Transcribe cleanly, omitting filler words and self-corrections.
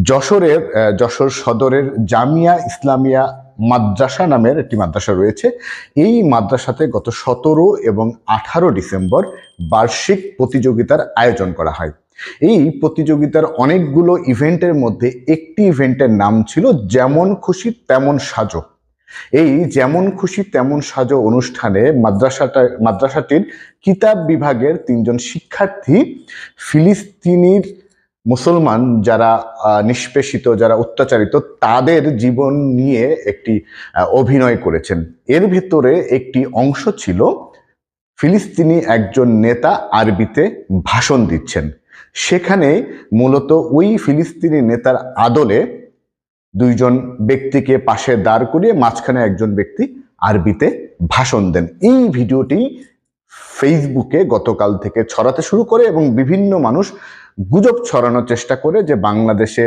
যশোর সদরের জামিয়া ইসলামিয়া মাদ্রাসা নামের একটি মাদ্রাসা রয়েছে। এই মাদ্রাসাতে গত 17 এবং 18 ডিসেম্বর বার্ষিক প্রতিযোগিতার আয়োজন করা হয়। এই প্রতিযোগিতার অনেকগুলো ইভেন্টের মধ্যে একটি ইভেন্টের নাম ছিল যেমন খুশি তেমন সাজো। এই যেমন খুশি তেমন সাজো অনুষ্ঠানে মাদ্রাসাটির কিতাব বিভাগের 3জন শিক্ষার্থী ফিলিস্তিনির মুসলমান যারা নিষ্পেষিত, যারা অত্যাচারিত, তাদের জীবন নিয়ে একটি অভিনয় করেছেন। এর ভেতরে একটি অংশ ছিল ফিলিস্তিনি একজন নেতা আরবিতে ভাষণ দিচ্ছেন। সেখানে মূলত ওই ফিলিস্তিনি নেতার আদলে 2জন ব্যক্তিকে পাশে দাঁড় করিয়ে মাঝখানে একজন ব্যক্তি আরবিতে ভাষণ দেন। এই ভিডিওটি ফেসবুকে গতকাল থেকে ছড়াতে শুরু করে এবং বিভিন্ন মানুষ গুজব ছড়ানোর চেষ্টা করে যে বাংলাদেশে